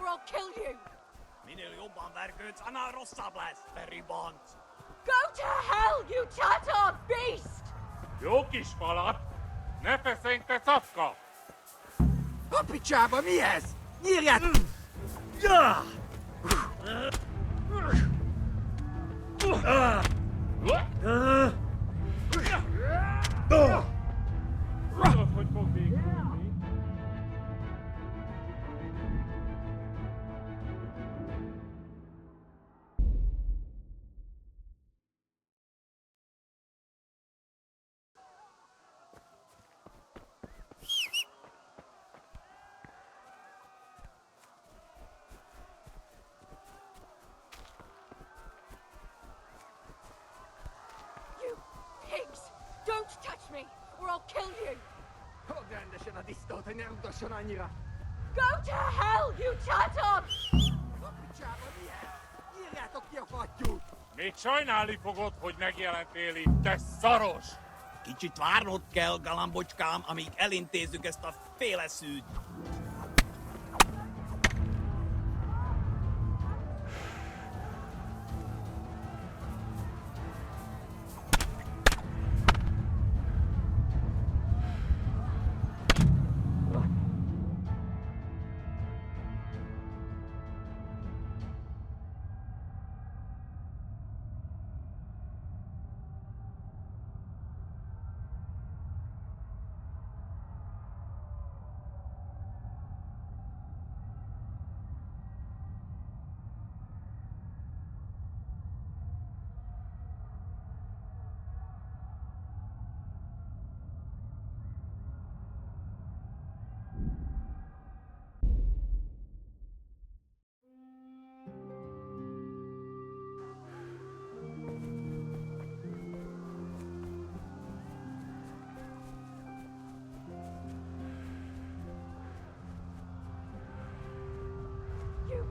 I'll kill you! Minél jobban vergődsz, annál rosszabb lesz, Beribant! Go to hell, you Tatar beast! Jó kis falat! Ne feszengj, te szafka! A picsába, mi ez? Nyírját! Tudod, hogy fog végülni? You pigs! Don't touch me, or I'll kill you! Fogd rendesen a disztót, hogy ne rugdosson annyira! Go to hell, you Tatar! A picsába, mi ez? Nyírjátok ki a fattyút! Még sajnálni fogod, hogy megjelentél itt, te szaros! Kicsit várnod kell, galambocskám, amíg elintézzük ezt a féleszűt. You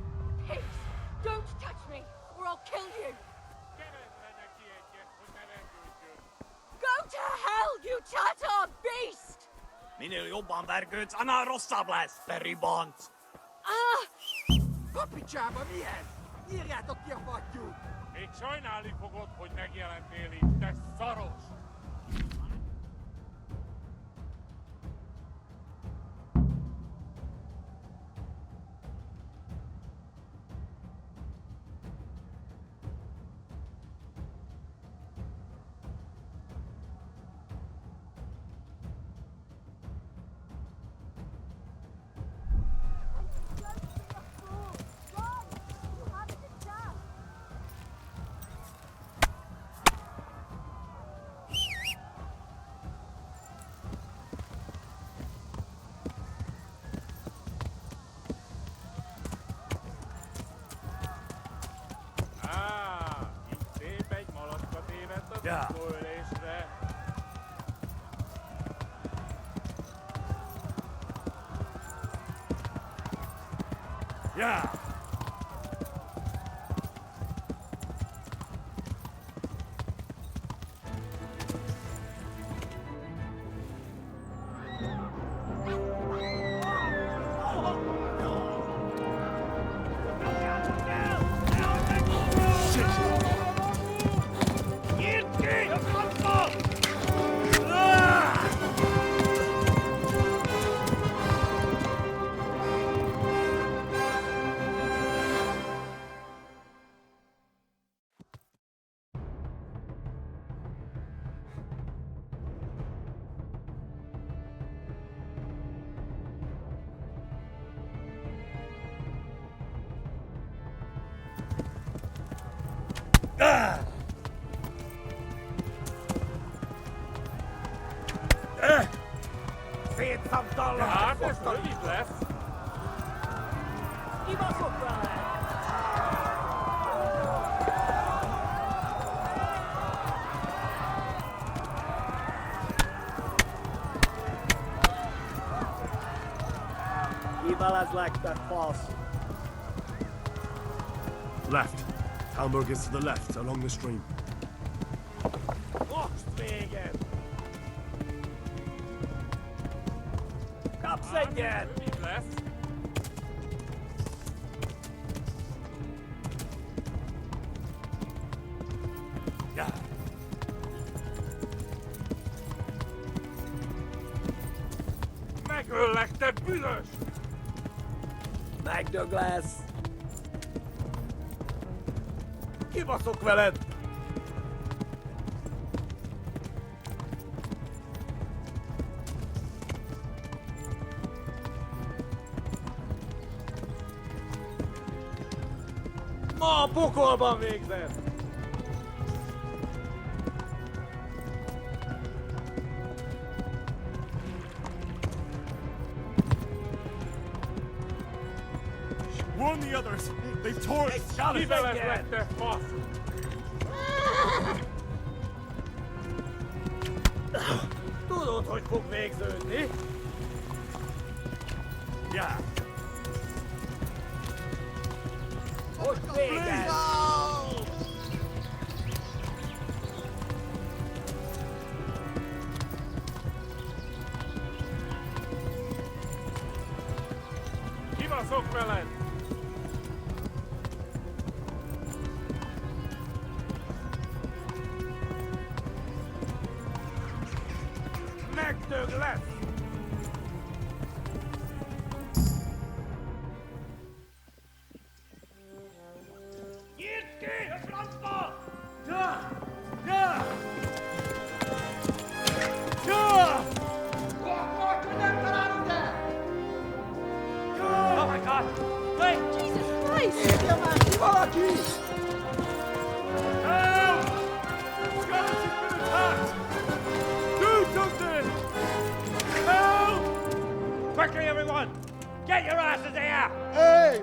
pigs! Don't touch me, or I'll kill you! Keresd neki egyet, hogy ne rendőrjön! Go to hell, you Tatar beast! Minél jobban vergődsz, annál rosszabb lesz, Beribant. Ah! A picsába, mi ez? Nyírjátok ki a fattyút! Még sajnálni fogod, hogy megjelentél itt, te szaros! Itt szép egy malacka tévedt a szólésre. Ja! Szétszabdallak! Hát ez rövid lesz! Kibaszott vele! Like that false. Left. Talmberg is to the left, along the stream. Most véget! Kapsz egyet! Rövid lesz! Megöllek, te büdös! Meg Douglas! Kibaszok veled! Ma a pokolban végzett! Warn the others! They've torn it! Kivelezlek, te fasz! Tudod, hogy fog végződni? Yeah! Hogy végez! Kibaszok veled! Megdög lesz! Nyitd ki a francba! Ja! Ja! Ja! Oh my god! Wait! Jesus Christ! Valaki! Help! Scottish has been attacked! Do something! Help! Quickly, everyone! Get your asses here! Hey!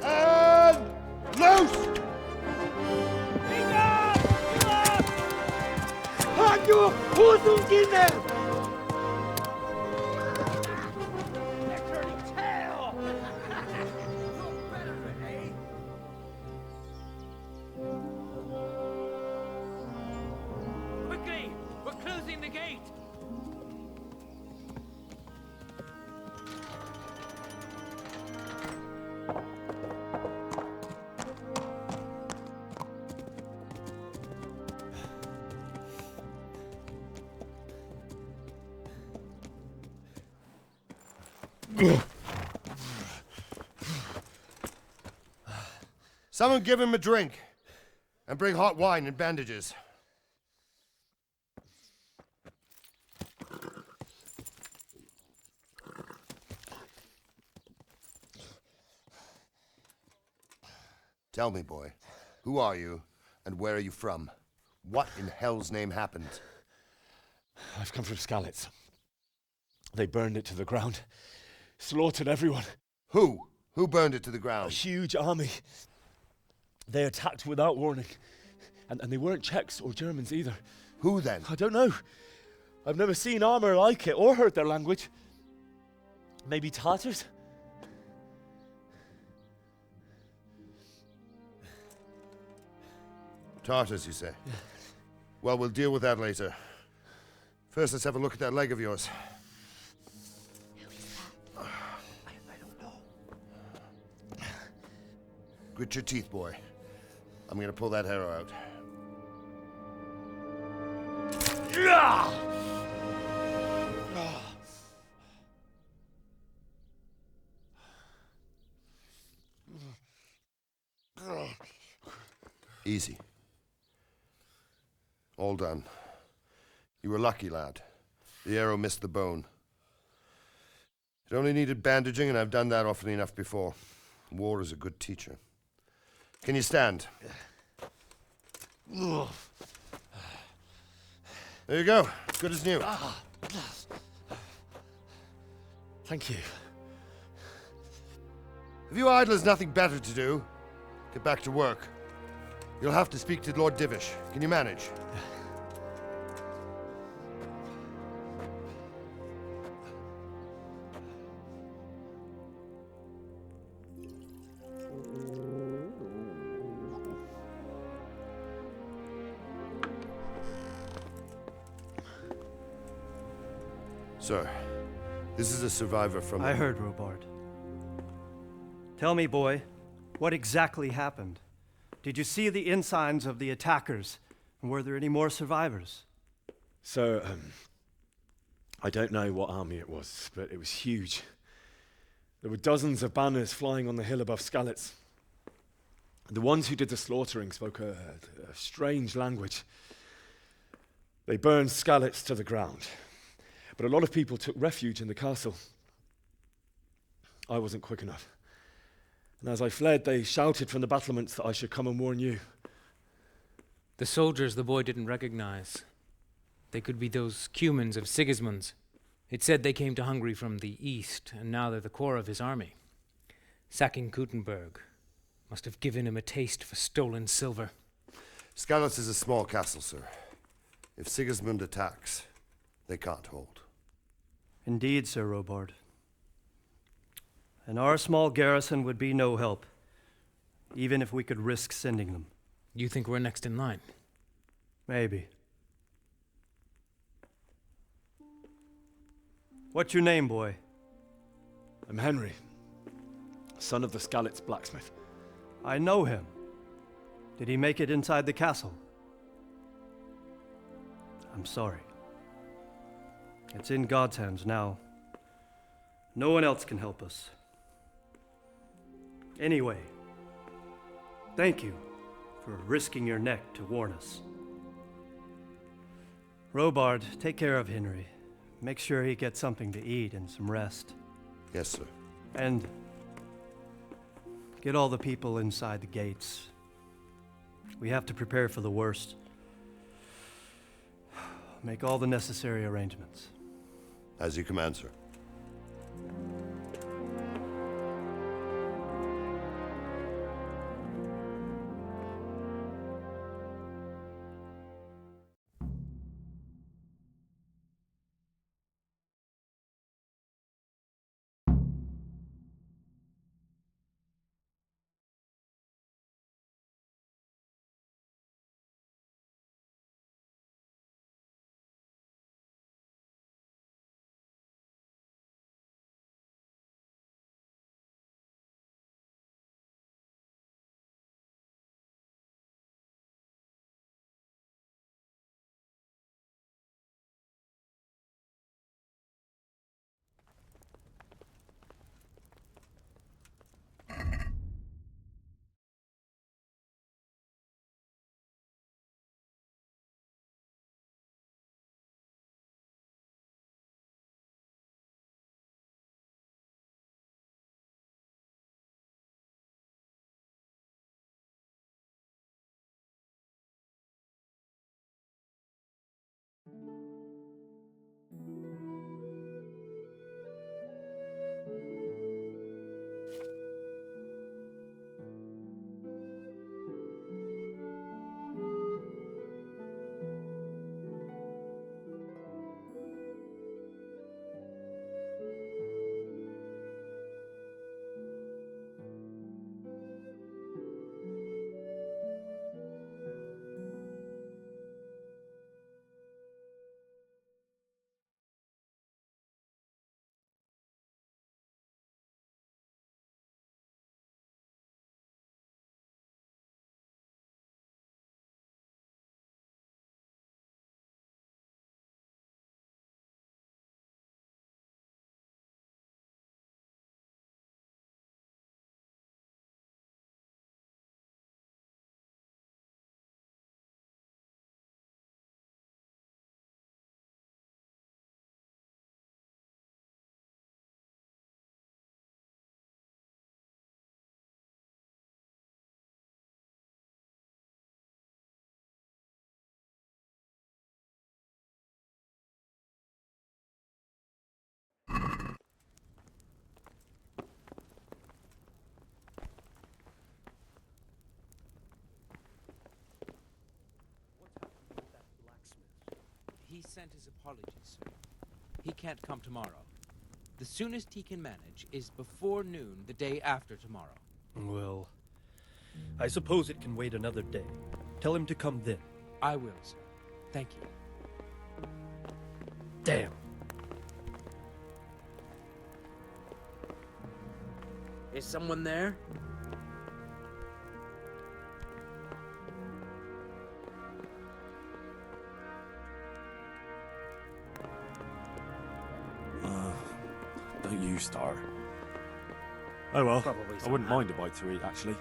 And loose! Hagyjuk! Húzzunk innen! They're turning tail! Quickly! We're closing the gate! Someone give him a drink. And bring hot wine and bandages. Tell me, boy, who are you and where are you from? What in hell's name happened? I've come from Skalitz. They burned it to the ground, slaughtered everyone. Who? Who burned it to the A ground? huge army. They attacked without warning. And they weren't Czechs or Germans either. Who then? I don't know. I've never seen armor like it or heard their language. Maybe Tatars? Tartars, you say? Yeah. Well, we'll deal with that later. First, let's have a look at that leg of yours. I don't know. Grit your teeth, boy. I'm gonna pull that arrow out. Easy. All done. You were lucky, lad. The arrow missed the bone. It only needed bandaging, and I've done that often enough before. War is a good teacher. Can you stand? There you go. Good as new. Thank you. If you idlers nothing better to do, get back to work. You'll have to speak to Lord Divish. Can you manage? Sir, this is a survivor from... I heard, Robart. Tell me, boy, what exactly happened? Did you see the ensigns of the attackers? Were there any more survivors? So, I don't know what army it was, but it was huge. There were dozens of banners flying on the hill above Skalitz. The ones who did the slaughtering spoke a strange language. They burned Skalitz to the ground, but a lot of people took refuge in the castle. I wasn't quick enough. And as I fled, they shouted from the battlements that I should come and warn you. The soldiers the boy didn't recognize. They could be those Cumans of Sigismund's. It said they came to Hungary from the east, and now they're the core of his army. Sacking Gutenberg must have given him a taste for stolen silver. Skalitz is a small castle, sir. If Sigismund attacks, they can't hold. Indeed, Sir Robard. And our small garrison would be no help, even if we could risk sending them. You think we're next in line? Maybe. What's your name, boy? I'm Henry, son of the Skalitz blacksmith. I know him. Did he make it inside the castle? I'm sorry. It's in God's hands now. No one else can help us. Anyway, thank you for risking your neck to warn us. Robard, take care of Henry. Make sure he gets something to eat and some rest. Yes, sir. And get all the people inside the gates. We have to prepare for the worst. Make all the necessary arrangements. As you command, sir. He sent his apologies, sir. He can't come tomorrow. The soonest he can manage is before noon the day after tomorrow. Well, I suppose it can wait another day. Tell him to come then. I will, sir. Thank you. Damn. Is someone there? Don't you start. Oh well, Probably I some wouldn't mind a bite to eat, actually.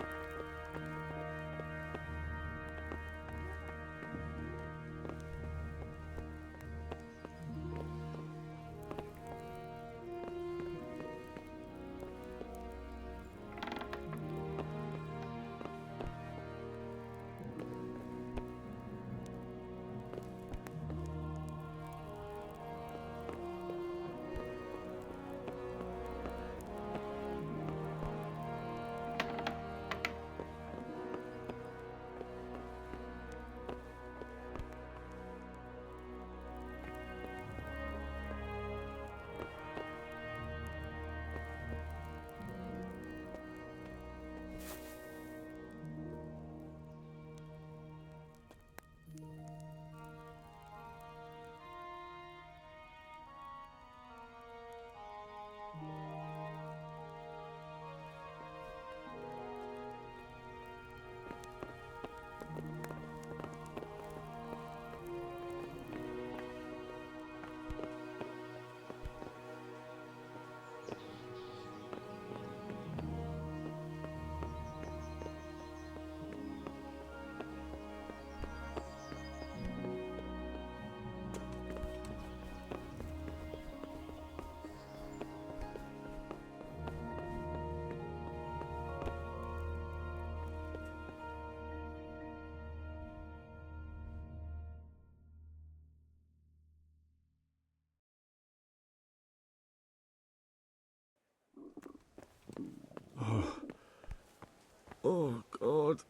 Oh, God.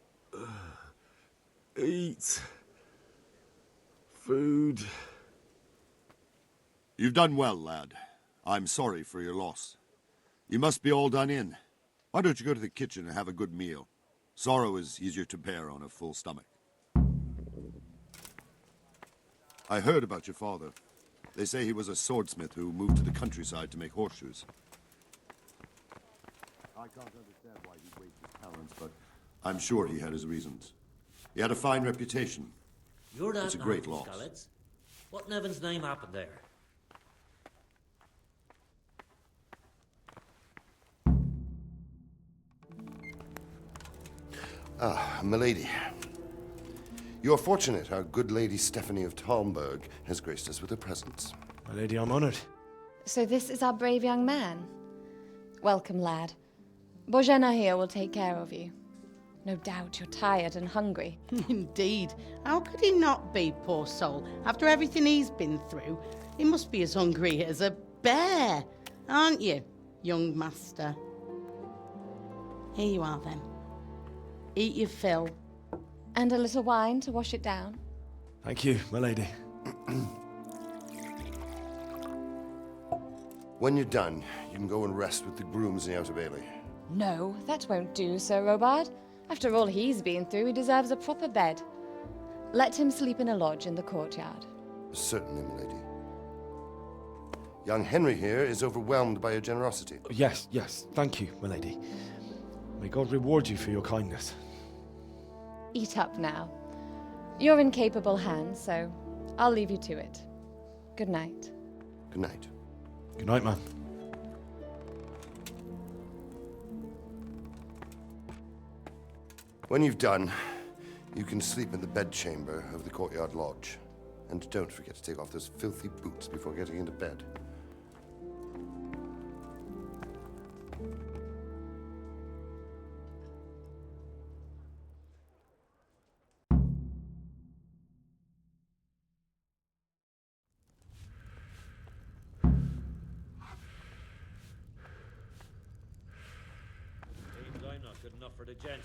Eat. Food. You've done well, lad. I'm sorry for your loss. You must be all done in. Why don't you go to the kitchen and have a good meal? Sorrow is easier to bear on a full stomach. I heard about your father. They say he was a swordsmith who moved to the countryside to make horseshoes. I can't understand why he wasted his talents, but I'm sure he had his reasons. He had a fine reputation. You're that It's a great man, loss. Scarlett. What in heaven's name happened there? Ah, milady. You are fortunate our good lady Stephanie of Talmberg has graced us with her presence. My lady, I'm honoured. So this is our brave young man. Welcome, lad. Bozhena here will take care of you. No doubt you're tired and hungry. Indeed. How could he not be, poor soul? After everything he's been through, he must be as hungry as a bear, aren't you, young master? Here you are, then. Eat your fill. And a little wine to wash it down. Thank you, my lady. When you're done, you can go and rest with the grooms in the Outer Bailey. No, that won't do, Sir Robard. After all he's been through, he deserves a proper bed. Let him sleep in a lodge in the courtyard. Certainly, milady. Young Henry here is overwhelmed by your generosity. Yes, yes, thank you, my lady. May God reward you for your kindness. Eat up now. You're in capable hands, so I'll leave you to it. Good night. Good night. Good night, man. When you've done, you can sleep in the bedchamber of the courtyard lodge. And don't forget to take off those filthy boots before getting into bed. Seems I'm not good enough for the gent.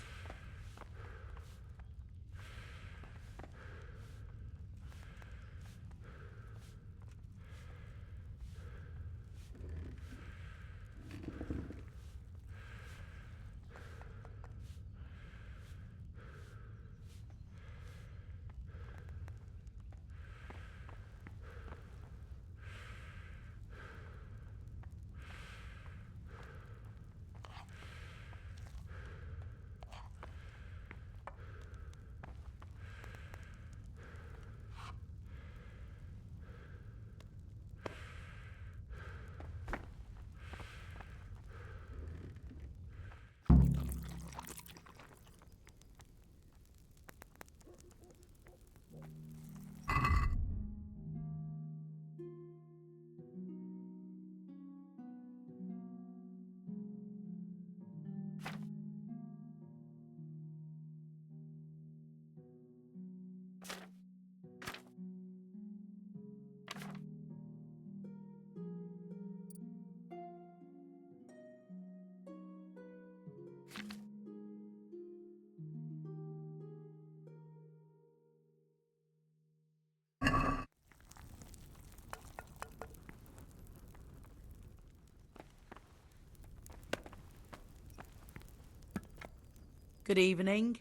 Good evening.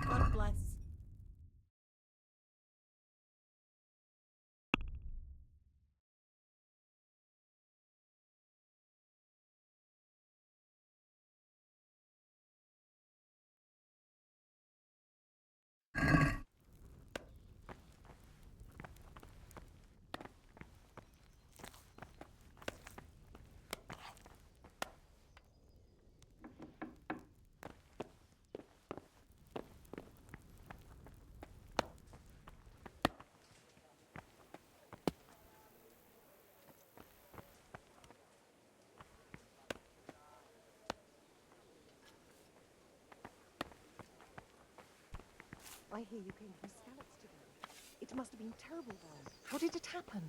God bless. I hear you came from Scallops today. It must have been terrible there. How did it happen?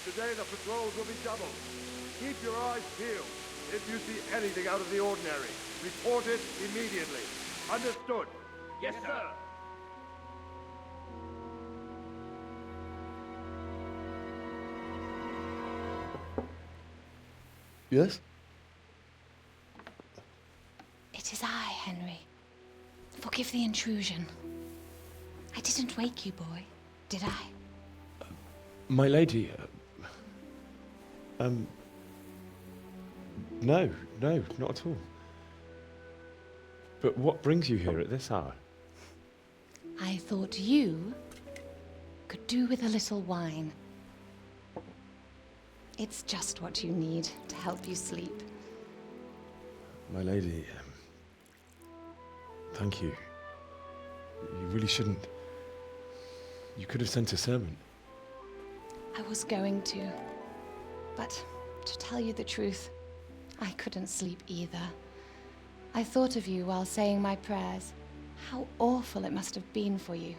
Today the patrols will be doubled. Keep your eyes peeled. If you see anything out of the ordinary, report it immediately. Understood? Yes, sir. Yes? It is I, Henry. Forgive the intrusion. I didn't wake you, boy, did I? My lady, no, not at all. But what brings you here at this hour? I thought you could do with a little wine. It's just what you need to help you sleep. My lady, thank you. You really shouldn't. You could have sent a servant. I was going to, but to tell you the truth, I couldn't sleep either. I thought of you while saying my prayers. How awful it must have been for you.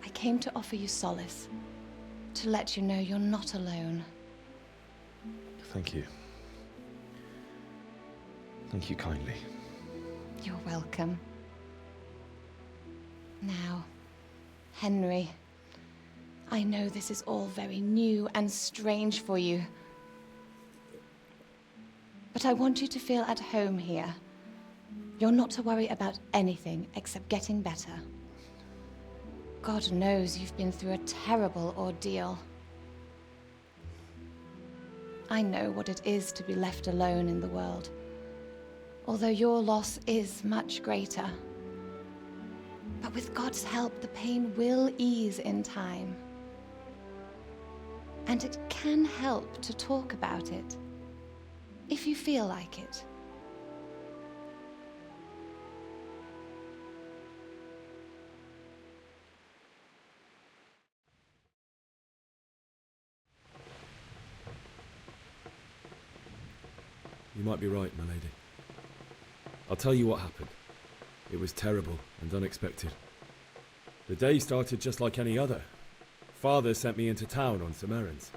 I came to offer you solace, to let you know you're not alone. Thank you. Thank you kindly. You're welcome. Now, Henry, I know this is all very new and strange for you, but I want you to feel at home here. You're not to worry about anything except getting better. God knows you've been through a terrible ordeal. I know what it is to be left alone in the world, although your loss is much greater. But with God's help, the pain will ease in time. And it can help to talk about it, if you feel like it. You might be right, my lady. I'll tell you what happened. It was terrible and unexpected. The day started just like any other. Father sent me into town on some errands.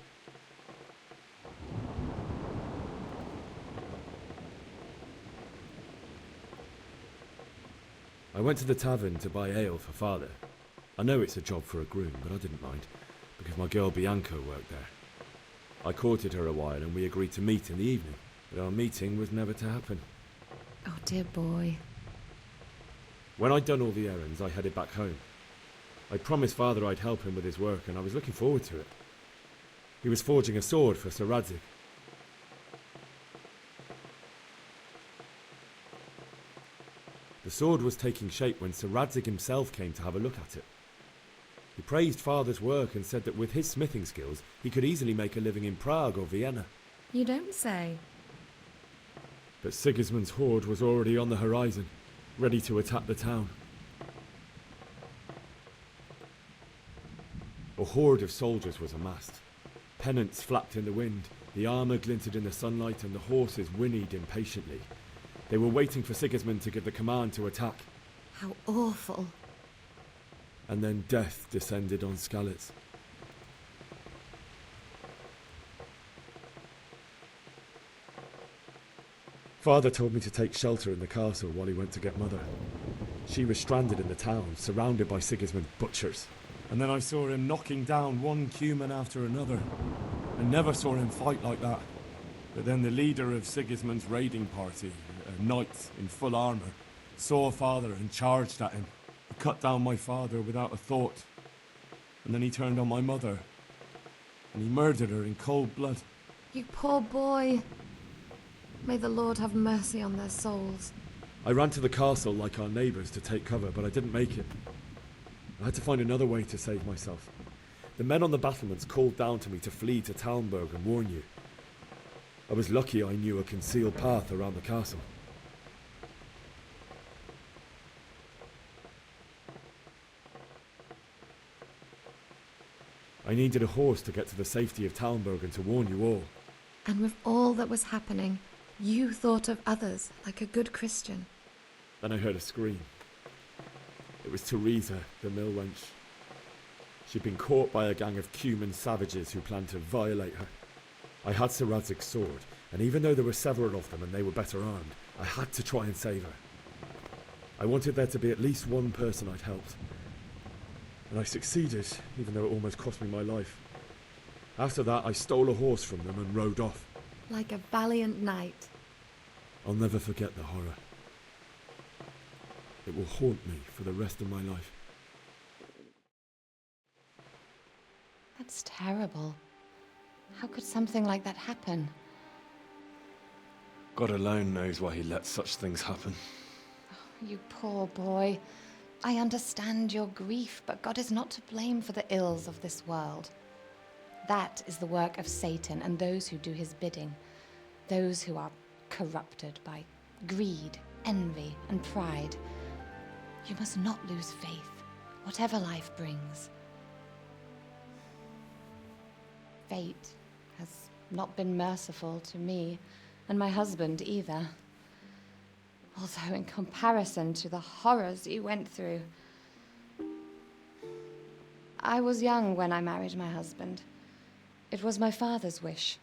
I went to the tavern to buy ale for father. I know it's a job for a groom, but I didn't mind, because my girl Bianca worked there. I courted her a while and we agreed to meet in the evening, but our meeting was never to happen. Oh, dear boy. When I'd done all the errands, I headed back home. I promised father I'd help him with his work, and I was looking forward to it. He was forging a sword for Sir Radzig. The sword was taking shape when Sir Radzig himself came to have a look at it. He praised father's work and said that with his smithing skills, he could easily make a living in Prague or Vienna. You don't say. But Sigismund's horde was already on the horizon, ready to attack the town. A horde of soldiers was amassed. Pennants flapped in the wind, the armour glinted in the sunlight, and the horses whinnied impatiently. They were waiting for Sigismund to give the command to attack. How awful. And then death descended on Skalitz. Father told me to take shelter in the castle while he went to get Mother. She was stranded in the town, surrounded by Sigismund's butchers. And then I saw him knocking down one Cuman after another. I never saw him fight like that. But then the leader of Sigismund's raiding party, a knight in full armour, saw father and charged at him. He cut down my father without a thought. And then he turned on my mother. And he murdered her in cold blood. You poor boy. May the Lord have mercy on their souls. I ran to the castle like our neighbours to take cover, but I didn't make it. I had to find another way to save myself. The men on the battlements called down to me to flee to Talmberg and warn you. I was lucky I knew a concealed path around the castle. I needed a horse to get to the safety of Talmberg and to warn you all. And with all that was happening, you thought of others like a good Christian. Then I heard a scream. It was Teresa, the mill wench. She'd been caught by a gang of Cuman savages who planned to violate her. I had Sir Radzig's sword, and even though there were several of them and they were better armed, I had to try and save her. I wanted there to be at least one person I'd helped. And I succeeded, even though it almost cost me my life. After that, I stole a horse from them and rode off. Like a valiant knight. I'll never forget the horror. It will haunt me for the rest of my life. That's terrible. How could something like that happen? God alone knows why he lets such things happen. Oh, you poor boy. I understand your grief, but God is not to blame for the ills of this world. That is the work of Satan and those who do his bidding. Those who are corrupted by greed, envy, and pride. You must not lose faith, whatever life brings. Fate has not been merciful to me, and my husband either. Although in comparison to the horrors you went through. I was young when I married my husband. It was my father's wish.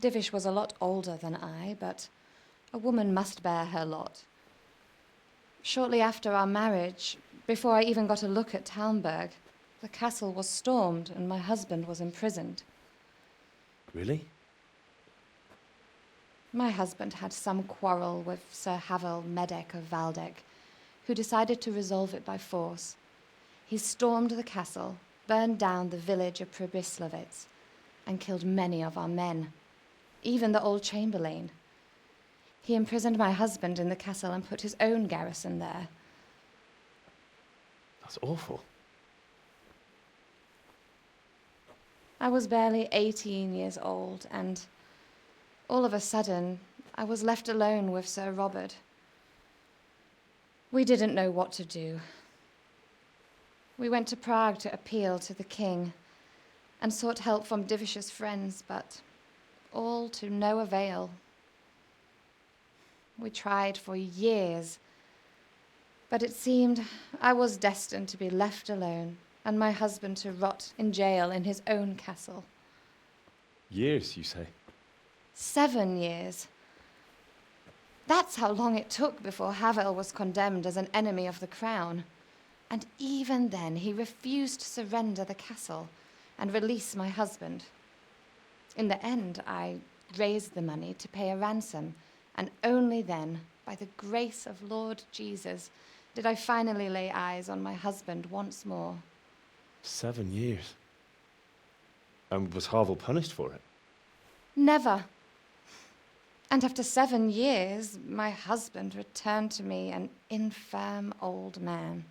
Divish was a lot older than I, but a woman must bear her lot. Shortly after our marriage, before I even got a look at Talmberg, the castle was stormed and my husband was imprisoned. Really? My husband had some quarrel with Sir Havel Medek of Valdek, who decided to resolve it by force. He stormed the castle, burned down the village of Pribyslavitz, and killed many of our men, even the old chamberlain. He imprisoned my husband in the castle and put his own garrison there. That's awful. I was barely 18 years old, and all of a sudden, I was left alone with Sir Robert. We didn't know what to do. We went to Prague to appeal to the king and sought help from Divish's friends, but all to no avail. We tried for years, but it seemed I was destined to be left alone and my husband to rot in jail in his own castle. Years, you say? 7 years. That's how long it took before Havel was condemned as an enemy of the crown. And even then, he refused to surrender the castle and release my husband. In the end, I raised the money to pay a ransom, and only then, by the grace of Lord Jesus, did I finally lay eyes on my husband once more. 7 years. And was Havel punished for it? Never. And after 7 years, my husband returned to me an infirm old man.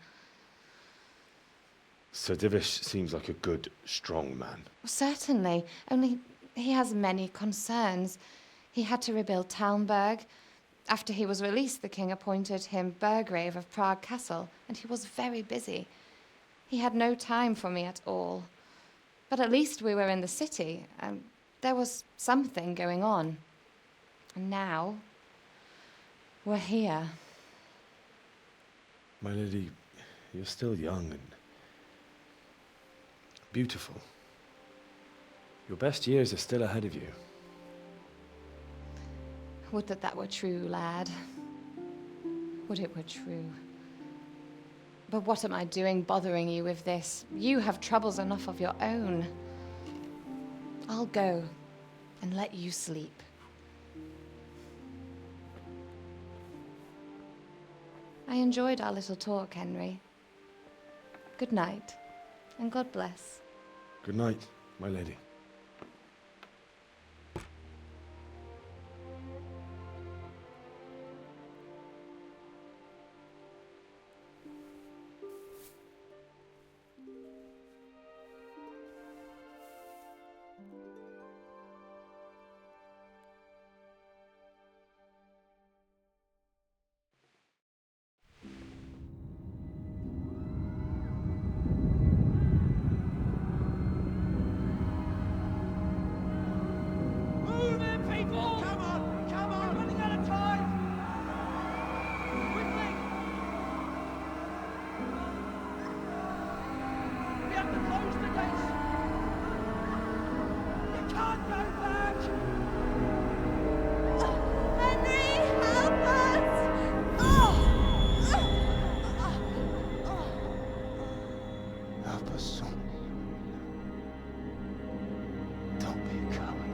Sir Divish seems like a good, strong man. Certainly, only he has many concerns. He had to rebuild Talmberg. After he was released, the king appointed him Burgrave of Prague Castle, and he was very busy. He had no time for me at all. But at least we were in the city, and there was something going on. And now, we're here. My lady, you're still young and beautiful. Your best years are still ahead of you. Would that that were true, lad. Would it were true. But what am I doing bothering you with this? You have troubles enough of your own. I'll go and let you sleep. I enjoyed our little talk, Henry. Good night, and God bless. Good night, my lady. Move in, people! Come on! Come on! We're running out of time! Quickly! We have to close the gates! You can't go back! Henry, help us! Help us, son. Don't be a coward.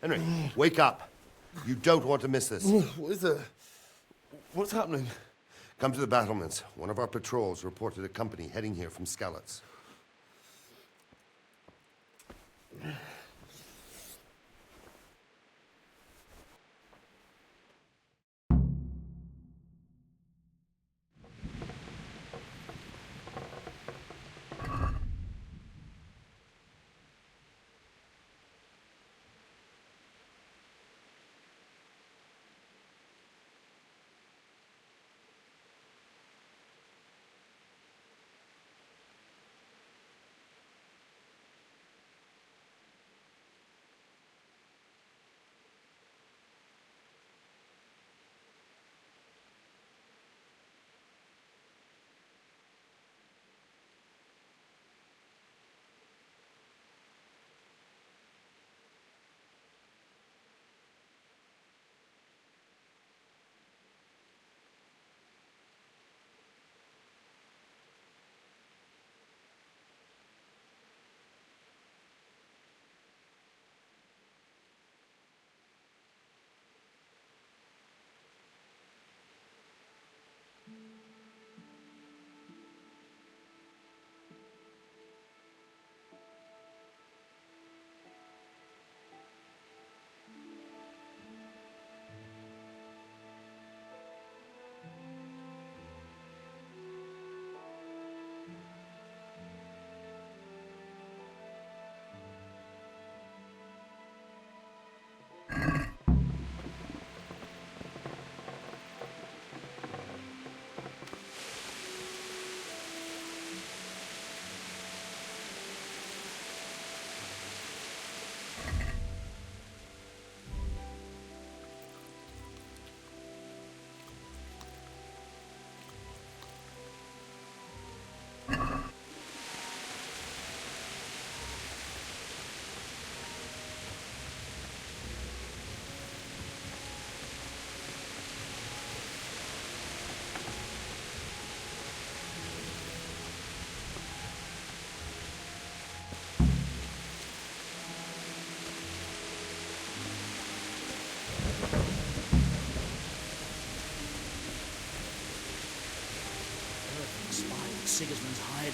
Henry, wake up. You don't want to miss this. What is it? What's happening? Come to the battlements. One of our patrols reported a company heading here from Skalitz.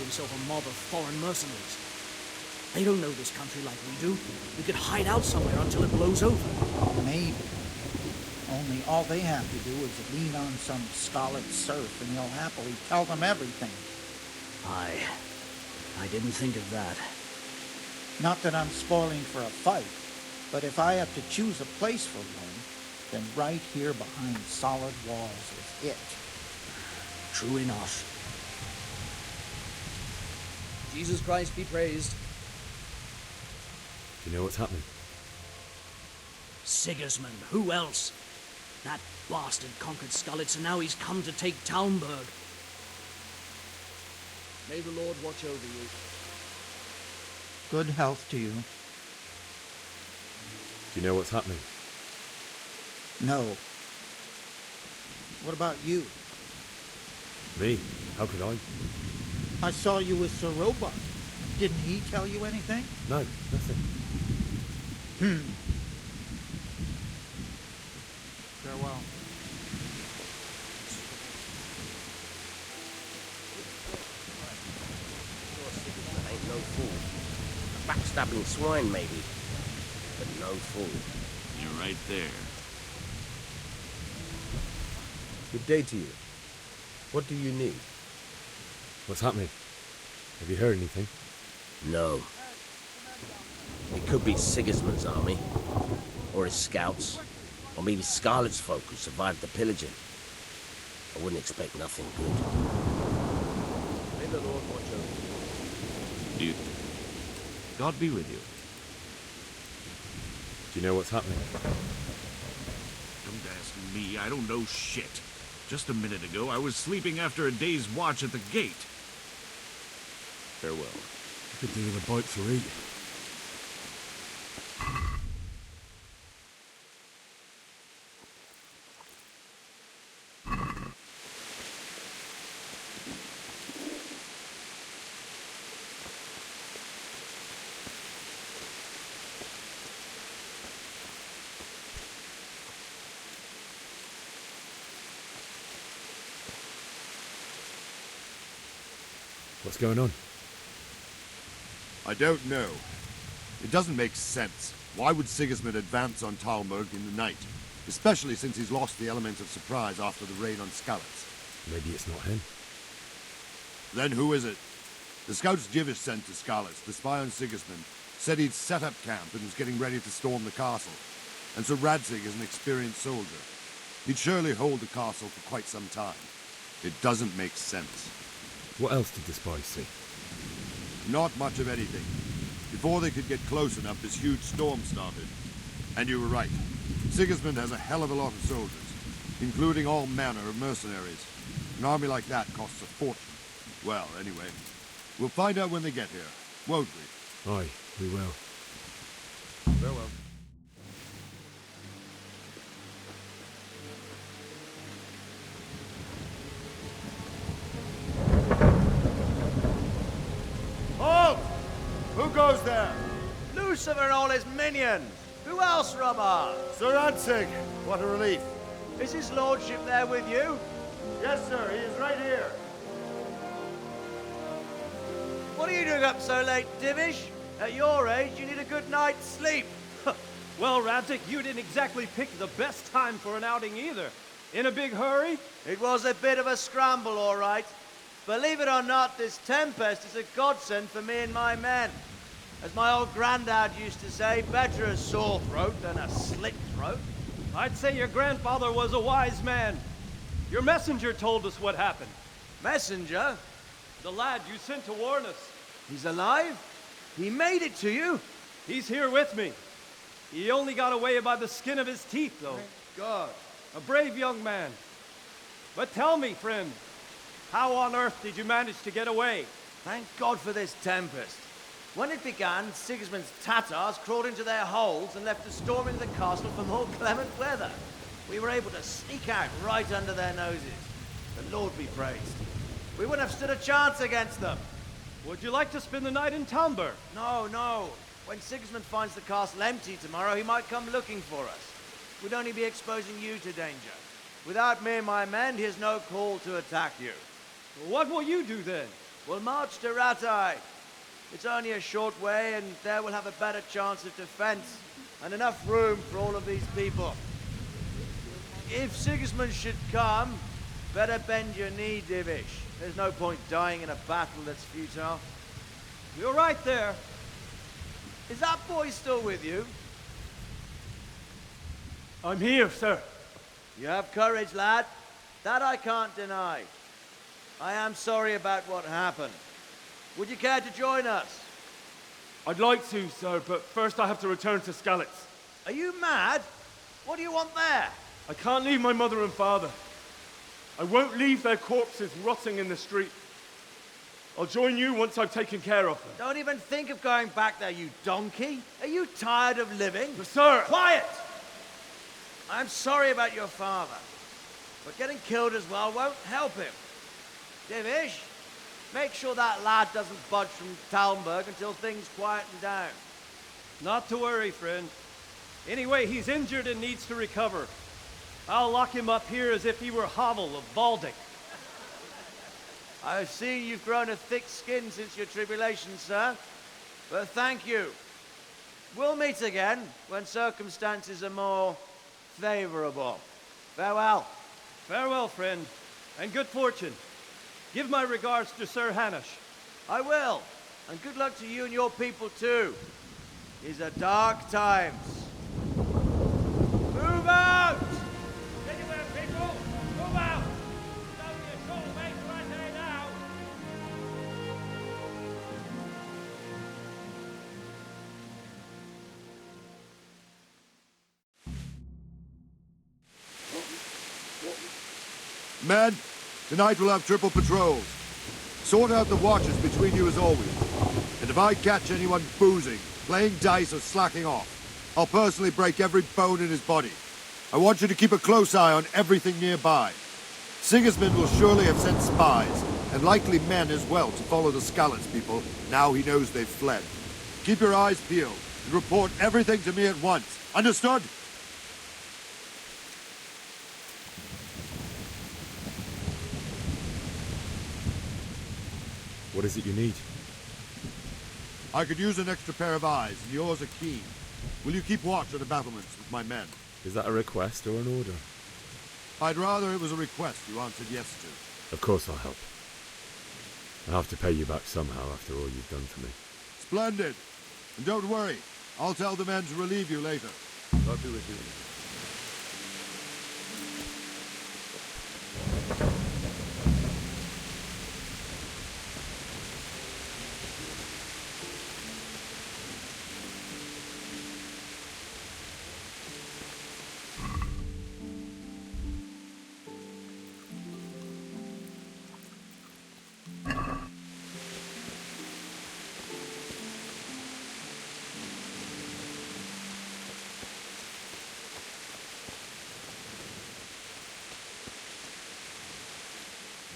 face off a mob of foreign mercenaries. They don't know this country like we do. We could hide out somewhere until it blows over. Maybe. Only all they have to do is lean on some scarlet serf and he'll happily tell them everything. I didn't think of that. Not that I'm spoiling for a fight, but if I have to choose a place for one, then right here behind solid walls is it. True enough. Jesus Christ be praised. Do you know what's happening? Sigismund, who else? That bastard conquered Skalitz, and now he's come to take Talmberg. May the Lord watch over you. Good health to you. Do you know what's happening? No. What about you? Me? How could I? I saw you with Sir Robert. Didn't he tell you anything? No, nothing. Farewell. Ain't no fool. A backstabbing swine, maybe, but no fool. You're right there. Good day to you. What do you need? What's happening? Have you heard anything? No. It could be Sigismund's army, or his scouts, or maybe Scarlet's folk who survived the pillaging. I wouldn't expect nothing good. May the Lord watch over you. God be with you. Do you know what's happening? Don't ask me. I don't know shit. Just a minute ago, I was sleeping after a day's watch at the gate. Farewell. Could do with a bite to eat. What's going on? I don't know. It doesn't make sense. Why would Sigismund advance on Talmberg in the night? Especially since he's lost the element of surprise after the raid on Skalitz. Maybe it's not him. Then who is it? The scouts Jivish sent to Skalitz to spy on Sigismund said he'd set up camp and was getting ready to storm the castle. And Sir Radzig is an experienced soldier. He'd surely hold the castle for quite some time. It doesn't make sense. What else did the spies see? Not much of anything. Before they could get close enough, this huge storm started. And you were right. Sigismund has a hell of a lot of soldiers, including all manner of mercenaries. An army like that costs a fortune. Well, anyway, we'll find out when they get here, won't we? Aye, we will. Farewell. Halt! Who goes there? Lucifer and all his minions. Who else, Robert? Sir Radzig. What a relief. Is his lordship there with you? Yes, sir. He is right here. What are you doing up so late, Divish? At your age, you need a good night's sleep. Well, Radzig, you didn't exactly pick the best time for an outing either. In a big hurry? It was a bit of a scramble, all right. Believe it or not, this tempest is a godsend for me and my men. As my old granddad used to say, better a sore throat than a slit throat. I'd say your grandfather was a wise man. Your messenger told us what happened. Messenger? The lad you sent to warn us. He's alive? He made it to you? He's here with me. He only got away by the skin of his teeth, though. Thank God. A brave young man. But tell me, friend, how on earth did you manage to get away? Thank God for this tempest. When it began, Sigismund's Tatars crawled into their holes and left us storming the castle for more clement weather. We were able to sneak out right under their noses. The Lord be praised. We wouldn't have stood a chance against them. Would you like to spend the night in Talmberg? No, no. When Sigismund finds the castle empty tomorrow, he might come looking for us. We'd only be exposing you to danger. Without me and my men, he has no call to attack you. What will you do then? We'll march to Ratai. It's only a short way, and there we'll have a better chance of defense, and enough room for all of these people. If Sigismund should come, better bend your knee, Divish. There's no point dying in a battle that's futile. You're right there. Is that boy still with you? I'm here, sir. You have courage, lad. That I can't deny. I am sorry about what happened. Would you care to join us? I'd like to, sir, but first I have to return to Skalitz. Are you mad? What do you want there? I can't leave my mother and father. I won't leave their corpses rotting in the street. I'll join you once I've taken care of them. Don't even think of going back there, you donkey. Are you tired of living? But sir! Quiet! I'm sorry about your father, but getting killed as well won't help him. Divish, make sure that lad doesn't budge from Talmberg until things quieten down. Not to worry, friend. Anyway, he's injured and needs to recover. I'll lock him up here as if he were Havel of Baldic. I see you've grown a thick skin since your tribulation, sir. But thank you. We'll meet again when circumstances are more favorable. Farewell. Farewell, friend, and good fortune. Give my regards to Sir Hanush. I will. And good luck to you and your people, too. These are dark times. Move out! Anywhere, people! Move out! It's only a short way to Ratai now! Men, tonight we'll have triple patrols. Sort out the watches between you as always. And if I catch anyone boozing, playing dice or slacking off, I'll personally break every bone in his body. I want you to keep a close eye on everything nearby. Sigismund will surely have sent spies, and likely men as well, to follow the Skalitz people, now he knows they've fled. Keep your eyes peeled, and report everything to me at once. Understood? What is it you need? I could use an extra pair of eyes, and yours are keen. Will you keep watch on the battlements with my men? Is that a request or an order? I'd rather it was a request you answered yes to. Of course I'll help. I'll have to pay you back somehow after all you've done for me. Splendid. And don't worry, I'll tell the men to relieve you later. God be with you.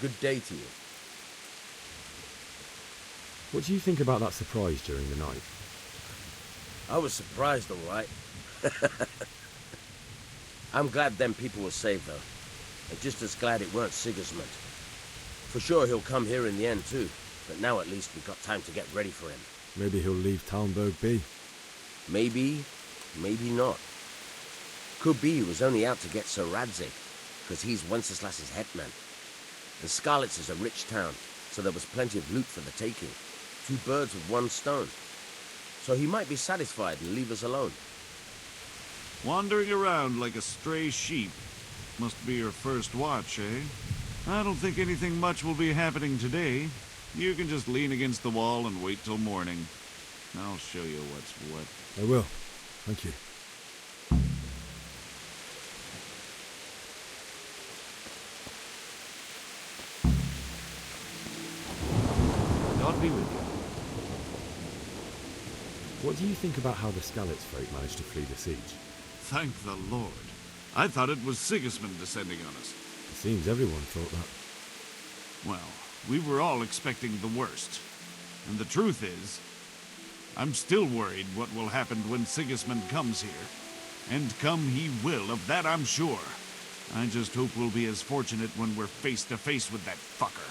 Good day to you. What do you think about that surprise during the night? I was surprised, all right. I'm glad them people were saved, though. And just as glad it weren't Sigismund. For sure he'll come here in the end, too. But now at least we've got time to get ready for him. Maybe he'll leave Talmberg be. Maybe, maybe not. Could be he was only out to get Sir Radzig, because he's Wenceslas's hetman. The Skalitz is a rich town, so there was plenty of loot for the taking. 2 birds with 1 stone. So he might be satisfied and leave us alone. Wandering around like a stray sheep. Must be your first watch, eh? I don't think anything much will be happening today. You can just lean against the wall and wait till morning. I'll show you what's what. I will. Thank you. God be with you. What do you think about how the Skalitz folk managed to flee the siege? Thank the Lord. I thought it was Sigismund descending on us. It seems everyone thought that. Well, we were all expecting the worst. And the truth is, I'm still worried what will happen when Sigismund comes here. And come he will, of that I'm sure. I just hope we'll be as fortunate when we're face to face with that fucker.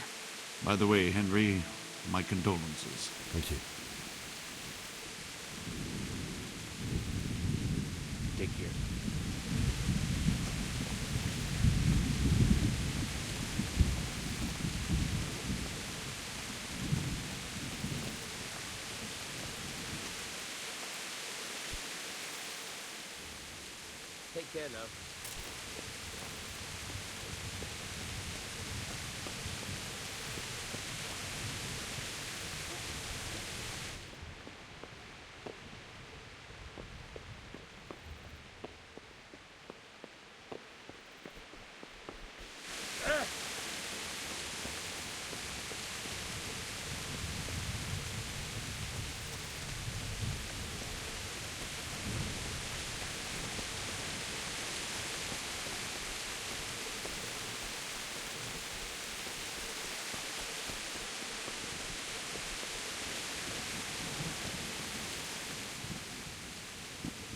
By the way, Henry, My condolences. Thank you. Take care. Take care now.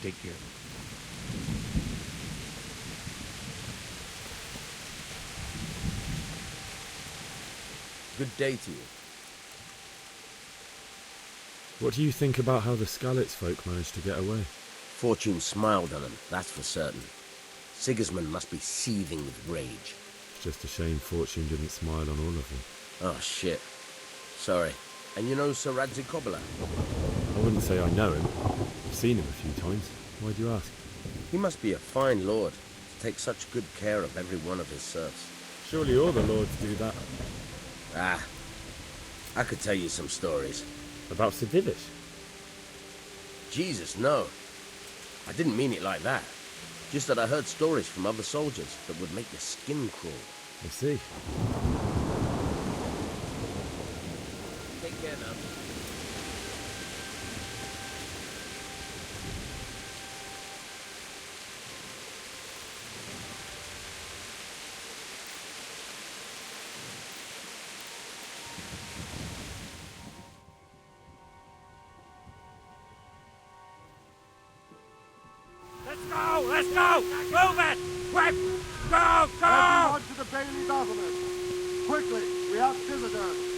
Take care. Good day to you. What do you think about how the Skalitz folk managed to get away? Fortune smiled on them, that's for certain. Sigismund must be seething with rage. Just a shame Fortune didn't smile on all of them. Oh, shit. Sorry. And you know Sir Radzikobila? I wouldn't say I know him. I've seen him a few times. Why do you ask? He must be a fine lord to take such good care of every one of his serfs. Surely all the lords do that. Ah, I could tell you some stories. About Sir Divish? Jesus, no. I didn't mean it like that. Just that I heard stories from other soldiers that would make your skin crawl. I see. Take care now. Let's go! Let's go! Move it! Quick! Go! Go! Everyone to the Bailey Battlement! Quickly! We have visitors!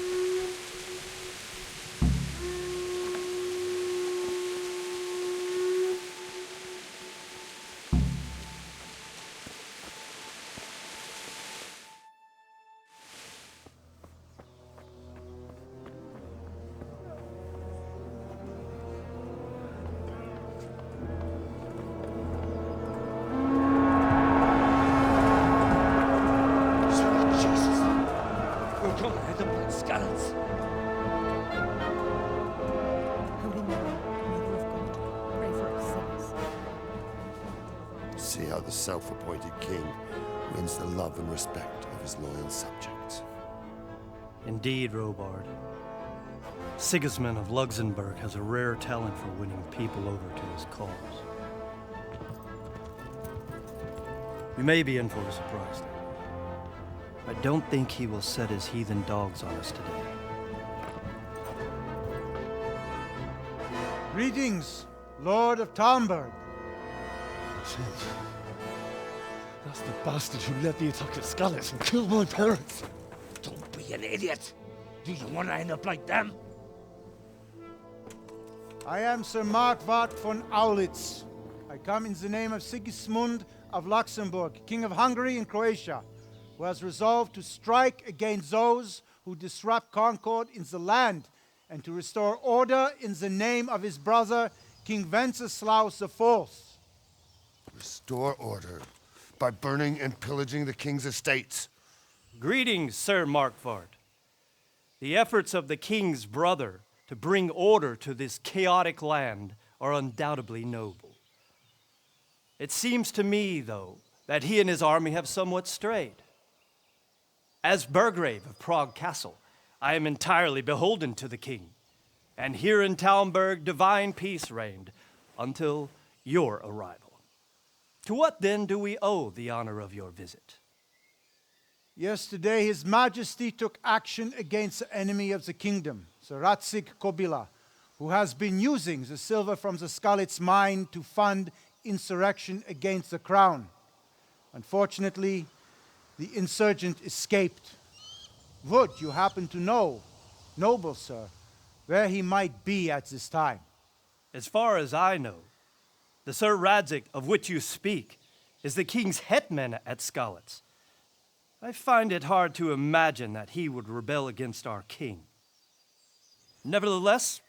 See how the self-appointed king wins the love and respect of his loyal subjects. Indeed, Robard. Sigismund of Luxembourg has a rare talent for winning people over to his cause. We may be in for a surprise, though. I don't think he will set his heathen dogs on us today. Greetings, Lord of Talmberg. That's the bastard who led the attack at Skalitz and killed my parents. Don't be an idiot! Do you want to end up like them? I am Sir Markwart von Aulitz. I come in the name of Sigismund of Luxembourg, King of Hungary and Croatia, who has resolved to strike against those who disrupt concord in the land and to restore order in the name of his brother, King Wenceslaus IV. Restore order by burning and pillaging the king's estates. Greetings, Sir Markwart. The efforts of the king's brother to bring order to this chaotic land are undoubtedly noble. It seems to me, though, that he and his army have somewhat strayed. As Burgrave of Prague Castle, I am entirely beholden to the king, and here in Talmberg divine peace reigned until your arrival. To what then do we owe the honor of your visit? Yesterday, His Majesty took action against the enemy of the kingdom, Sir Radzikobila, who has been using the silver from the Skalitz mine to fund insurrection against the crown. Unfortunately, the insurgent escaped. Would you happen to know noble, sir, where he might be at this time. As far as I know, the Sir Radzik of which you speak is the king's hetman at Skalitz. I find it hard to imagine that he would rebel against our king. Nevertheless,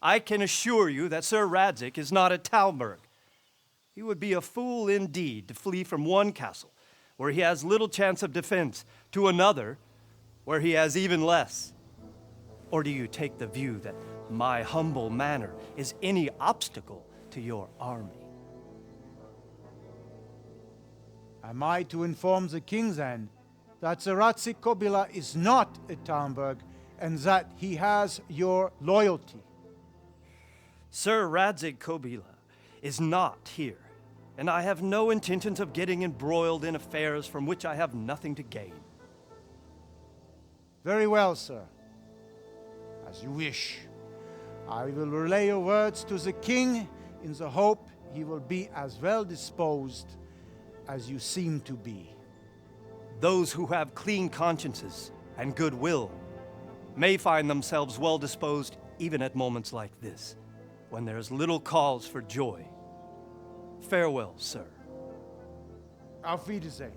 I can assure you that Sir Radzik is not at Talmberg. He would be a fool indeed to flee from one castle, where he has little chance of defense, to another, where he has even less. Or do you take the view that my humble manner is any obstacle to your army? Am I to inform the king then that Sir Radzik Kobila is not at Talmberg and that he has your loyalty? Sir Radzik Kobila is not here, and I have no intentions of getting embroiled in affairs from which I have nothing to gain. Very well, sir. As you wish. I will relay your words to the king in the hope he will be as well disposed as you seem to be. Those who have clean consciences and goodwill may find themselves well disposed even at moments like this, when there is little cause for joy. Farewell, sir. Auf Wiedersehen.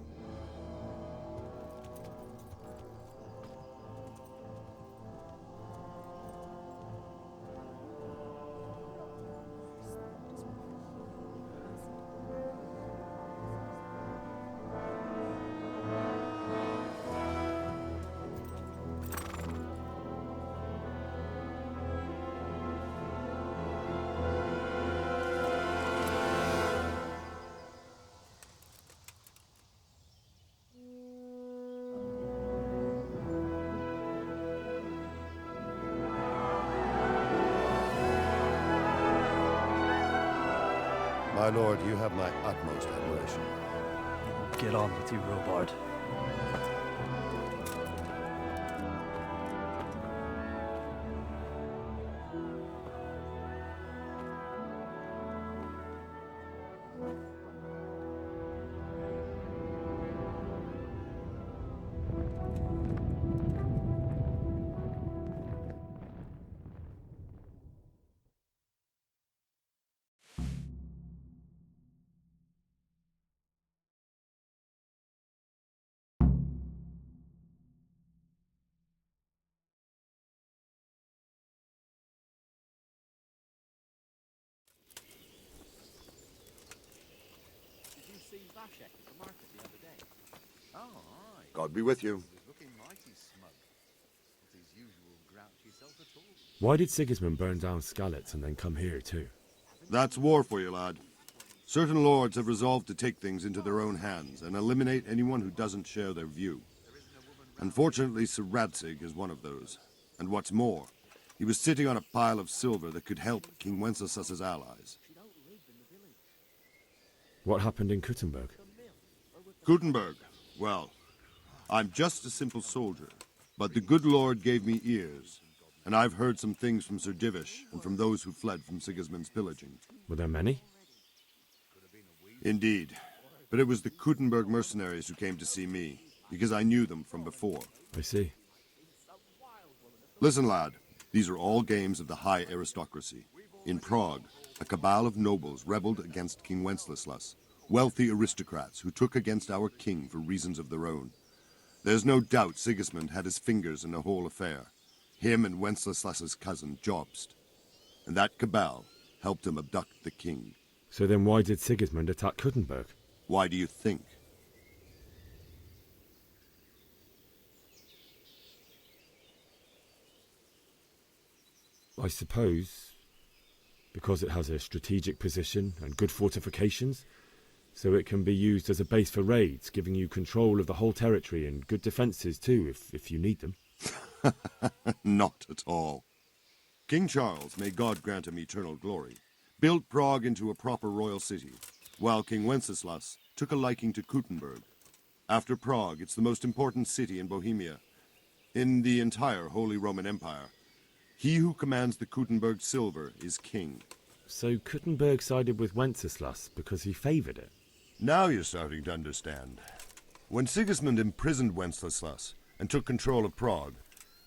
My lord, you have my utmost admiration. Get on with you, Robard. God be with you. Why did Sigismund burn down Skalitz and then come here too? That's war for you, lad. Certain lords have resolved to take things into their own hands and eliminate anyone who doesn't share their view. Unfortunately, Sir Radzik is one of those. And what's more, he was sitting on a pile of silver that could help King Wenceslas's allies. What happened in Kuttenberg? Kuttenberg? Well, I'm just a simple soldier, but the good Lord gave me ears, and I've heard some things from Sir Divish and from those who fled from Sigismund's pillaging. Were there many? Indeed, but it was the Kuttenberg mercenaries who came to see me, because I knew them from before. I see. Listen, lad, these are all games of the high aristocracy. In Prague, a cabal of nobles rebelled against King Wenceslas, wealthy aristocrats who took against our king for reasons of their own. There's no doubt Sigismund had his fingers in the whole affair. Him and Wenceslas's cousin, Jobst. And that cabal helped him abduct the king. So then why did Sigismund attack Kuttenberg? Why do you think? I suppose because it has a strategic position and good fortifications, so it can be used as a base for raids, giving you control of the whole territory and good defences too, if you need them. Not at all. King Charles, may God grant him eternal glory, built Prague into a proper royal city, while King Wenceslas took a liking to Kuttenberg. After Prague, it's the most important city in Bohemia, in the entire Holy Roman Empire. He who commands the Kuttenberg silver is king. So Kuttenberg sided with Wenceslas because he favoured it? Now you're starting to understand. When Sigismund imprisoned Wenceslas and took control of Prague,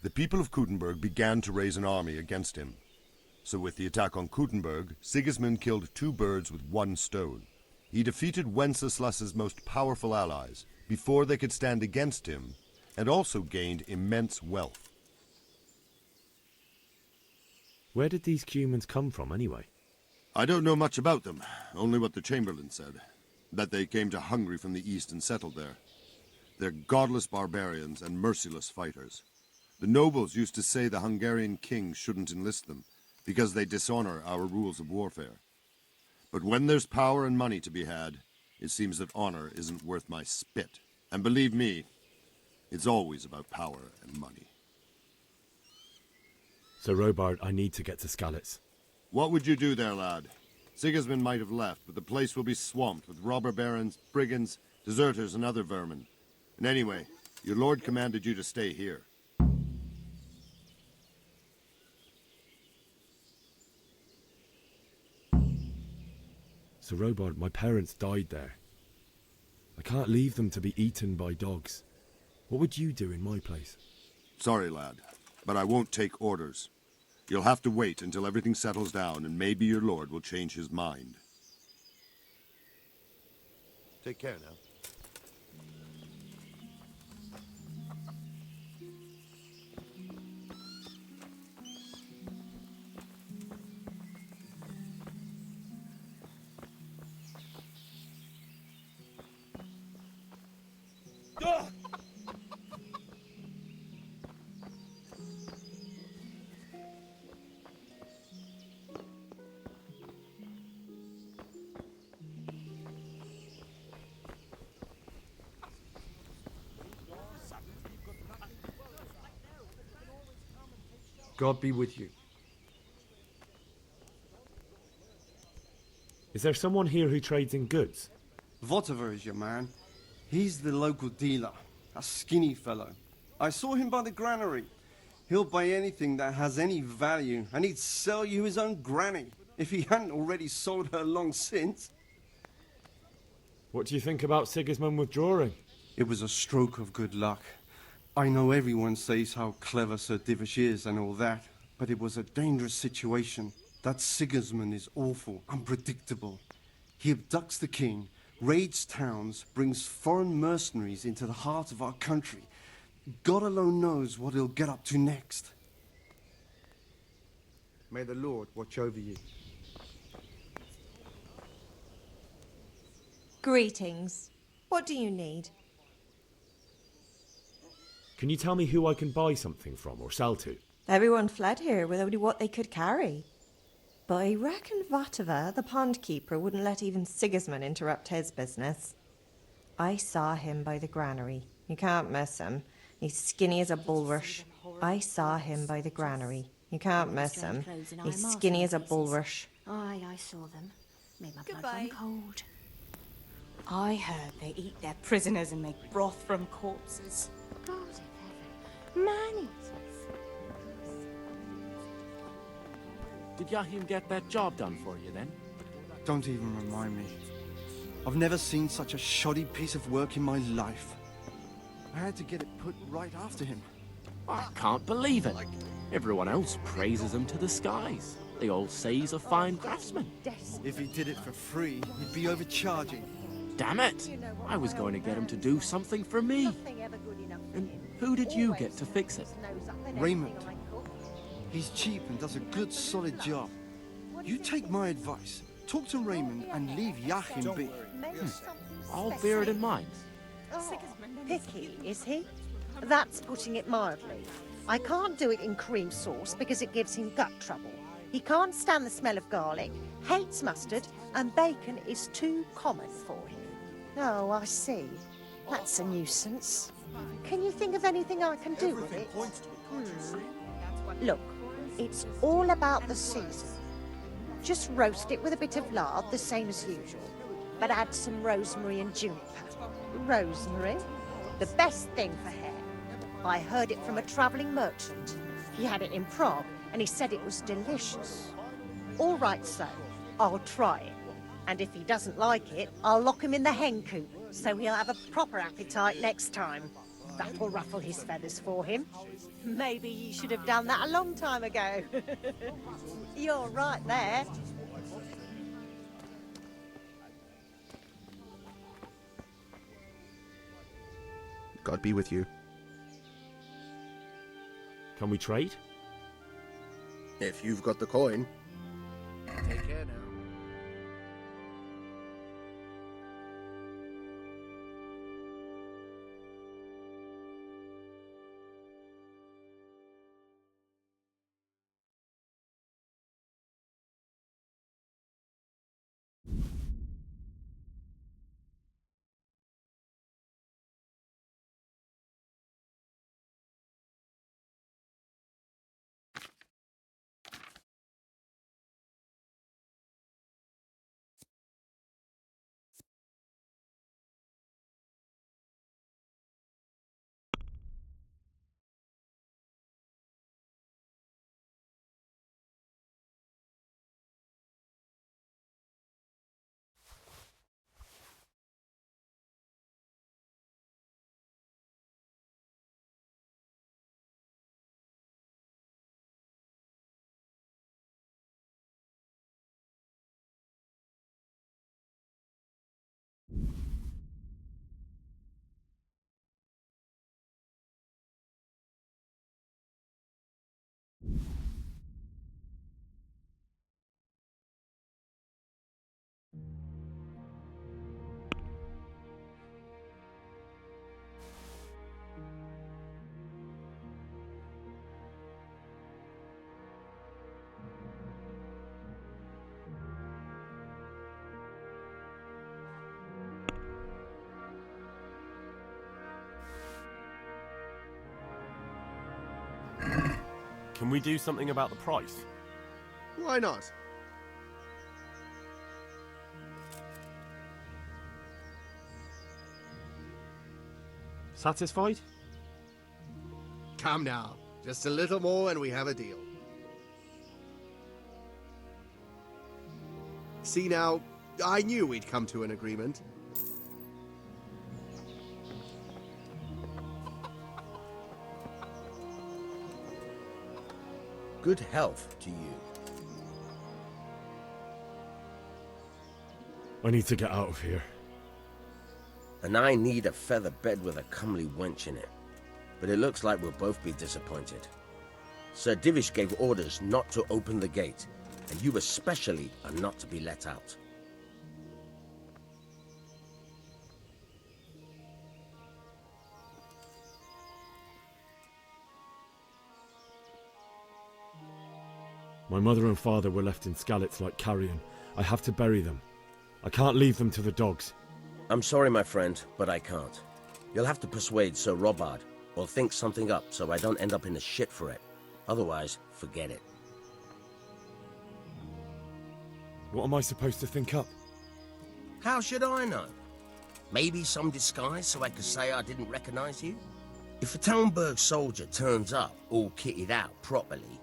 The people of Kuttenberg began to raise an army against him. So with the attack on Kuttenberg, Sigismund killed 2 birds with 1 stone. He defeated Wenceslas's most powerful allies before they could stand against him, and also gained immense wealth. Where did these humans come from, anyway? I don't know much about them, only what the Chamberlain said. That they came to Hungary from the east and settled there. They're godless barbarians and merciless fighters. The nobles used to say the Hungarian king shouldn't enlist them, because they dishonor our rules of warfare. But when there's power and money to be had, it seems that honor isn't worth my spit. And believe me, it's always about power and money. So, Robard, I need to get to Skalitz. What would you do there, lad? Sigismund might have left, but the place will be swamped with robber barons, brigands, deserters, and other vermin. And anyway, your lord commanded you to stay here. So, Robard, my parents died there. I can't leave them to be eaten by dogs. What would you do in my place? Sorry, lad, but I won't take orders. You'll have to wait until everything settles down, and maybe your lord will change his mind. Take care now. God be with you. Is there someone here who trades in goods? Whatever is your man. He's the local dealer, a skinny fellow. I saw him by the granary. He'll buy anything that has any value, and he'd sell you his own granny, if he hadn't already sold her long since. What do you think about Sigismund withdrawing? It was a stroke of good luck. I know everyone says how clever Sir Divish is and all that, but it was a dangerous situation. That Sigismund is awful, unpredictable. He abducts the king, raids towns, brings foreign mercenaries into the heart of our country. God alone knows what he'll get up to next. May the Lord watch over you. Greetings. What do you need? Can you tell me who I can buy something from or sell to? Everyone fled here with only what they could carry. But I reckon Vatava, the pond keeper, wouldn't let even Sigismund interrupt his business. I saw him by the granary. You can't miss him. He's skinny as a bulrush. I saw him by the granary. You can't miss him. He's skinny as a bulrush. Aye, I saw them. Made my blood Goodbye. run cold. I heard they eat their prisoners and make broth from corpses. God of heaven. Man-eaters. Did Yahim get that job done for you then? Don't even remind me. I've never seen such a shoddy piece of work in my life. I had to get it put right after him. I can't believe it. Everyone else praises him to the skies. They all say he's a fine craftsman. If he did it for free, he'd be overcharging. Damn it! I was going to get him to do something for me. And who did you get to fix it? Raymond. He's cheap and does a good, solid job. You take my advice. Talk to Raymond and leave Yachim be. I'll bear it in mind. Picky, is he? That's putting it mildly. I can't do it in cream sauce because it gives him gut trouble. He can't stand the smell of garlic, hates mustard, and bacon is too common for him. Oh, I see. That's a nuisance. Can you think of anything I can do with it? Look, it's all about the season. Just roast it with a bit of lard, the same as usual, but add some rosemary and juniper. Rosemary? The best thing for hair. I heard it from a travelling merchant. He had it in Prague, and he said it was delicious. All right, so, I'll try it. And if he doesn't like it, I'll lock him in the hen coop, so he'll have a proper appetite next time. That'll ruffle his feathers for him. Maybe you should have done that a long time ago. You're right there. God be with you. Can we trade? If you've got the coin. Take care now. Can we do something about the price? Why not? Satisfied? Come now. Just a little more and we have a deal. See now, I knew we'd come to an agreement. Good health to you. I need to get out of here. And I need a feather bed with a comely wench in it. But it looks like we'll both be disappointed. Sir Divish gave orders not to open the gate, and you especially are not to be let out. My mother and father were left in Skalitz like carrion. I have to bury them. I can't leave them to the dogs. I'm sorry, my friend, but I can't. You'll have to persuade Sir Robard, or think something up so I don't end up in the shit for it. Otherwise, forget it. What am I supposed to think up? How should I know? Maybe some disguise so I could say I didn't recognize you? If a Talmberg soldier turns up all kitted out properly,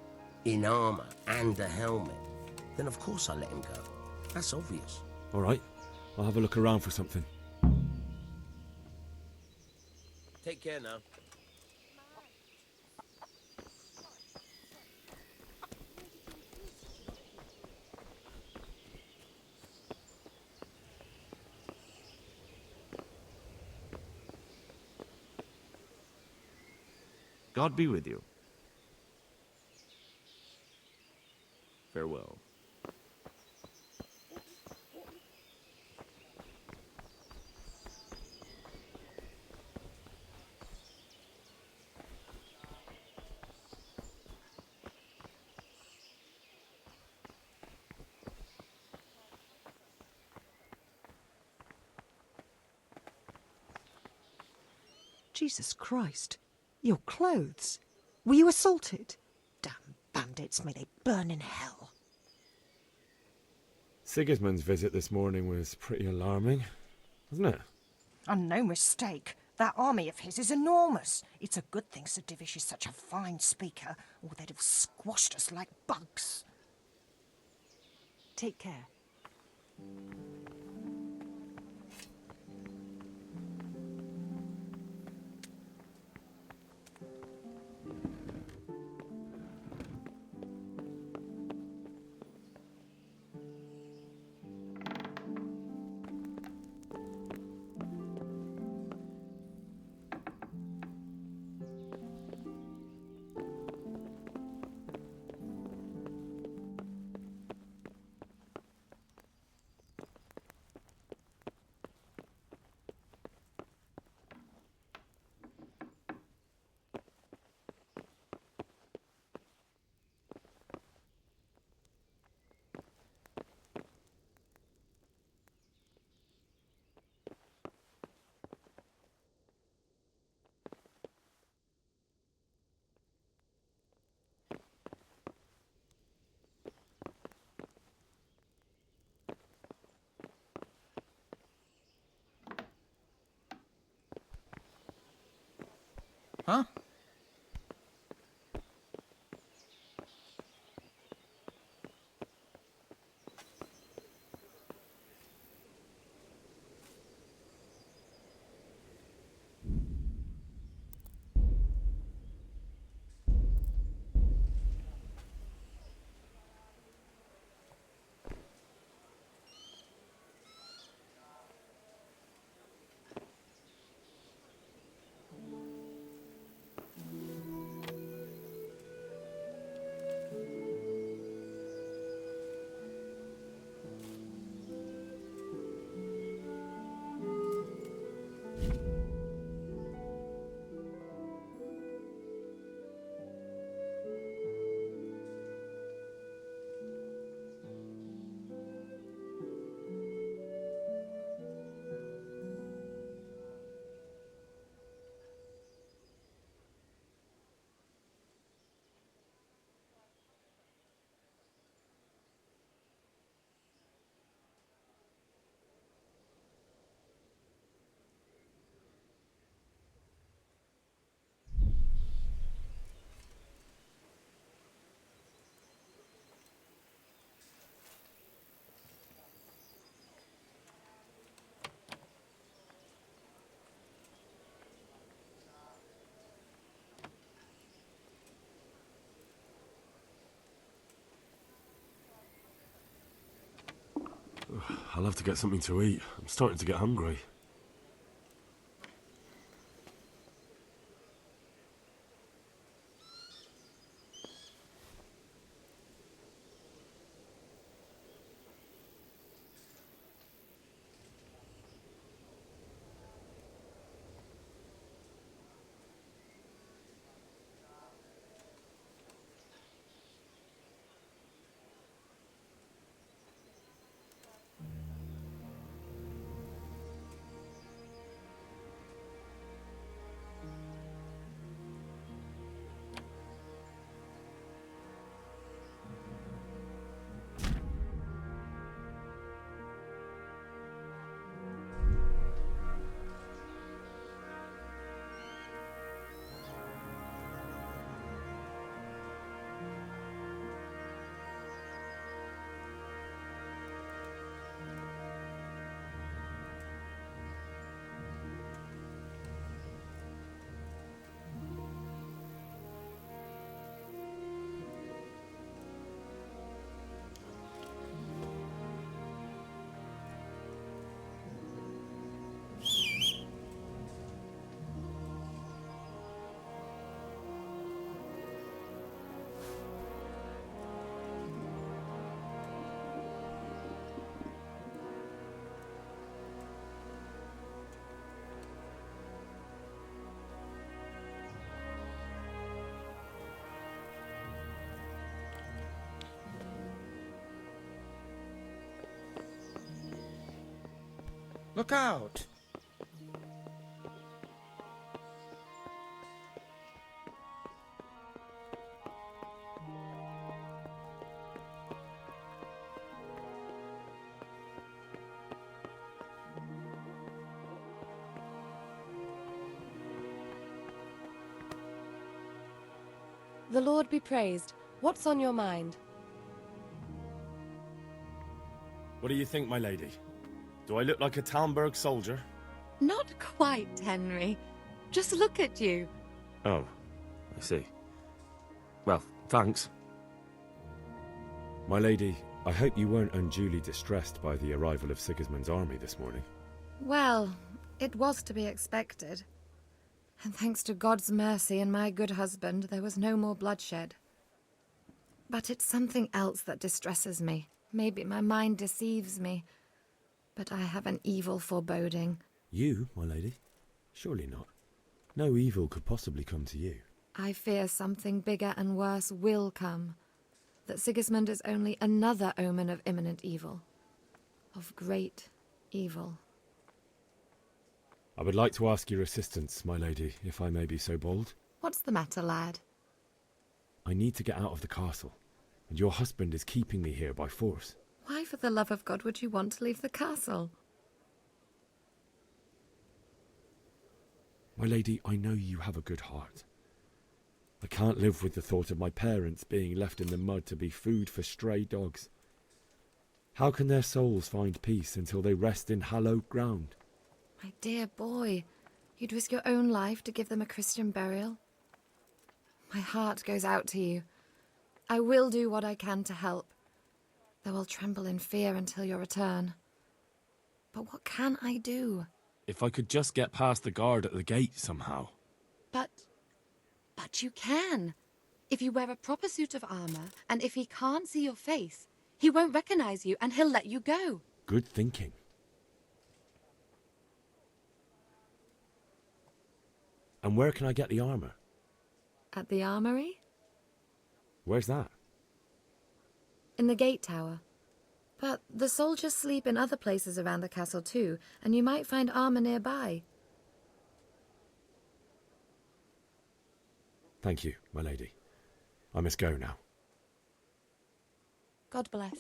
in armor and a helmet, then of course I'll let him go. That's obvious. All right, I'll have a look around for something. Take care now. God be with you. Farewell. Jesus Christ. Your clothes. Were you assaulted? Damn bandits, may they burn in hell. Sigismund's visit this morning was pretty alarming, wasn't it? And no mistake. That army of his is enormous. It's a good thing Sir Divish is such a fine speaker, or they'd have squashed us like bugs. Take care. Huh? I'll have to get something to eat. I'm starting to get hungry. Look out! The Lord be praised. What's on your mind? What do you think, my lady? Do I look like a Talmberg soldier? Not quite, Henry. Just look at you. Oh, I see. Well, thanks. My lady, I hope you weren't unduly distressed by the arrival of Sigismund's army this morning. Well, it was to be expected. And thanks to God's mercy and my good husband, there was no more bloodshed. But it's something else that distresses me. Maybe my mind deceives me. But I have an evil foreboding. You, my lady? Surely not. No evil could possibly come to you. I fear something bigger and worse will come. That Sigismund is only another omen of imminent evil. Of great evil. I would like to ask your assistance, my lady, if I may be so bold. What's the matter, lad? I need to get out of the castle, and your husband is keeping me here by force. Why, for the love of God, would you want to leave the castle? My lady, I know you have a good heart. I can't live with the thought of my parents being left in the mud to be food for stray dogs. How can their souls find peace until they rest in hallowed ground? My dear boy, you'd risk your own life to give them a Christian burial? My heart goes out to you. I will do what I can to help, though I'll tremble in fear until your return. But what can I do? If I could just get past the guard at the gate somehow. But you can. If you wear a proper suit of armor, and if he can't see your face, he won't recognize you and he'll let you go. Good thinking. And where can I get the armor? At the armory? Where's that? In the gate tower. But the soldiers sleep in other places around the castle too, and you might find armor nearby. Thank you, my lady. I must go now. God bless.